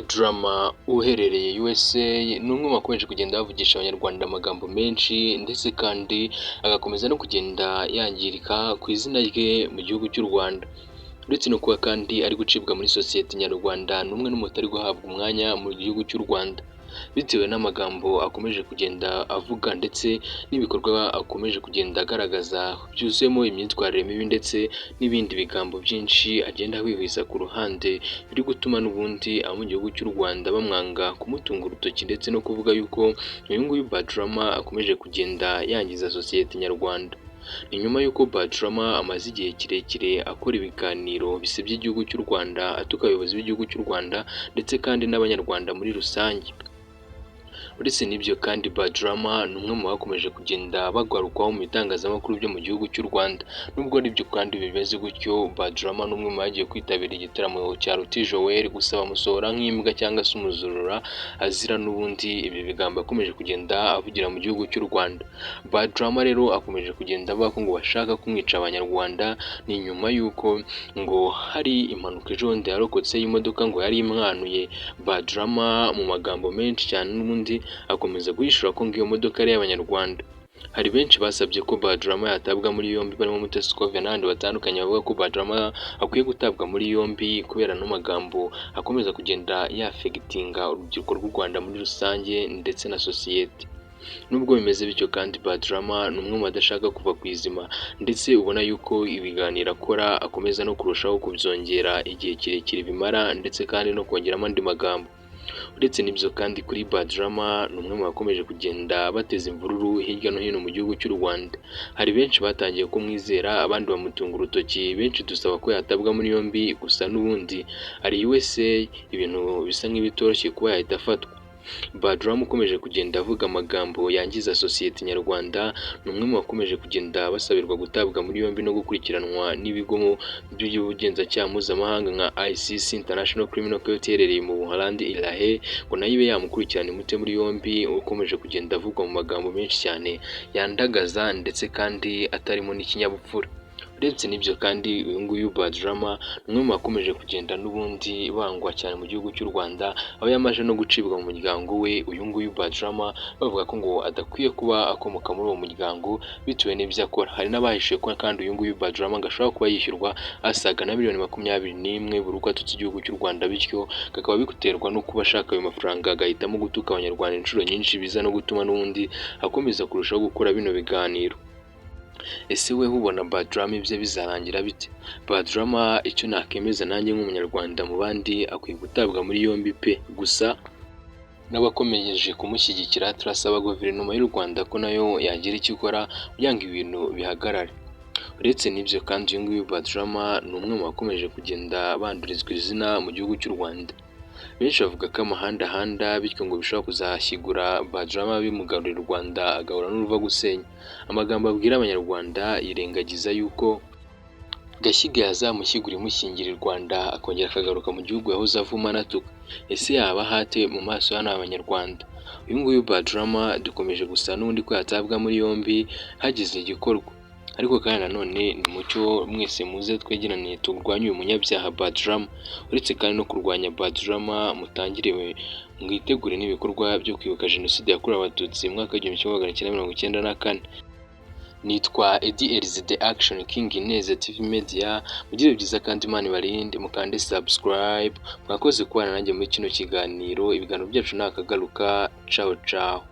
Badrama uherereye USA ni umwe mu bakomeje kugenda bavugisha abanyarwanda amagambo menshi ndetse kandi agakomeza no kugenda yangirika ku izina rye mu gihugu cy'u Rwanda, uretse no kuba kandi ari gucibwa muri sosiyete nyarwanda ni umwe mu batari guhabwa umwanya mu gihugu cy'u Rwanda bitewe n'amagambo akomeje kugenda avuga ndetse n'ibikorwa akomeje kugenda agaragaza byuzuyemo imyitwarire mibi ndetse n'ibindi bigambo byinshi agenda ahwihwisa ku ruhande biri gutuma n'ubundi abo mu gihugu cy'u Rwanda bamwanga kumutunga urutoki ndetse no kuvuga yuko uyu nguyu Badrama akomeje kugenda yangiza sosiyete nyarwanda. Ni nyuma y'uko Badrama amaze igihe kirekire akora ibiganiro bisebya igihugu cy'u Rwanda atuka abayobozi b'igihugu cy'u Rwanda ndetse kandi n'abanyarwanda muri rusange. Uretse n'ibyo kandi Badrama ni umwe mu bakomeje kugenda bagarukwaho mu bitangazamakuru byo mu gihugu cy'u Rwanda. Nubwo aribyo kandi bimeze gutyo, Badrama ni umwe mu bagiye kwitabira igitaramo cya Ruti Joel gusa bamusohora nk'imbwa cyangwa se umujura azira n'ubundi ibi bigambo akomeje kugenda avugira mu gihugu cy'u Rwanda. Badrama rero akomeje kugenda avuga ko ngo bashaka kumwica abanyarwanda, ni nyuma y'uko ngo hari impanuka ejo bundi yarokotse y'imodoka ngo yari imwanuye. Badrama mu magambo menshi cyane n'ubundi akomeza guhishura ko iyo modoka ari iy'abanyarwanda. Hari benshi basabye ko Badrama yatabwa muri yombi barimo Mutesi Scovier n'abandi batandukanye bavuga ko Badrama akwiye gutabwa muri yombi kubera n'amagambo akomeza kugenda yafegitinga urubyiruko rw'u Rwanda muri rusange ndetse na sosiyete. Nubwo bimeze bityo kandi Badrama ni umwe mu badashaka kuva ku izima ndetse ubona yuko ibiganiro akora akomeza no kurushaho kubyongera igihe kirekire bimara ndetse kandi no kongeramo andi magambo. Uretse n'ibyo kandi kuri Badrama ni umwe mu bakomeje kugenda bateza imvururu hirya no hino mu gihugu cy'u Rwanda. Hari benshi batangiye kumwizera abandi bamutunga urutoki, benshi dusaba ko yatabwa muri yombi gusa n'ubundi ari USA ibintu bisa nk'ibitoroshye kuba yahita afatwa. Badrama ukomeje kugenda avuga amagambo yangiza sosiyete nyarwanda ni umwe mu bakomeje kugenda basabirwa gutabwa muri yombi no gukurikiranwa n'ibigo by'ubugenzacyaha mpuzamahanga nka ICC International Criminal Court iherereye mu Buholandi i La Haye, ngo nayo ibe yamukurikirana imute muri yombi. Ukomeje kugenda avugwa mu magambo menshi cyane yandagaza ndetse kandi atarimo n'ikinyabupfura. Uretse n'ibyo kandi uyu nguyu Badrama ni umwe mu bakomeje kugenda n'ubundi bangwa cyane mu gihugu cy'u Rwanda, aho yamaze no gucibwa mu muryango we. Uyu nguyu Badrama bavuga ko ngo adakwiye kuba akomoka muri uwo muryango bitewe n'ibyo akora. Hari n'abahishuye ko kandi uyu nguyu Badrama ngo ashobora kuba yishyurwa asaga na miliyoni 21 buri uko atutse igihugu cy'u Rwanda, bityo kakaba biguterwa no kuba ashaka ayo mafaranga agahitamo gutuka abanyarwanda inshuro nyinshi, biza no gutuma n'ubundi akomeza kurushaho gukora bino biganiro. Ese we ubona Badrama ibye bizarangira bite? Badrama icyo nakemeza nanjye nk'umunyarwanda mu bandi akwiye gutabwa muri yombi pe, gusa n'abakomeje kumushyigikira turasaba guverinoma y'u Rwanda ko nayo yagira icyo ikora kugira ngo ibintu bihagarare. Uretse n'ibyo kandi uyu nguyu Badrama ni umwe mu bakomeje kugenda bandurizwa izina mu gihugu cy'u Rwanda. Benshi bavuga ko amahanda bityo ngo bishobora kuzashyigura Badrama bimugarurira u Rwanda agahura n'uruva gusenya. Amagambo abwira abanyarwanda yirengagiza yuko Gashyiga yazamushyigura imushyingira i Rwanda akongera akagaruka mu gihugu yahoze avuma anatuka. Ese yaba hate mu maso y'aba Abanyarwanda? Uyu nguyu Badrama dukomeje gusa n'undi ko yatabwa muri yombi hagize igikorwa, ariko kandi nanone ni mucyo mwese muze twegerane turwanye uyu munyabyaha Badrama. Uretse kandi no kurwanya Badrama, mutangire mwitegure n'ibikorwa byo kwibuka jenoside yakorewe abatutsi mu mwaka w'1994. Nitwa Eddie Elise The Action King Ineza TV Media. Mugire byiza kandi Imana ibarinde, mukande subscribe. Mwakoze kubana nanjye muri kino kiganiro. Ibiganiro byacu nakagaruka. Ciao ciao.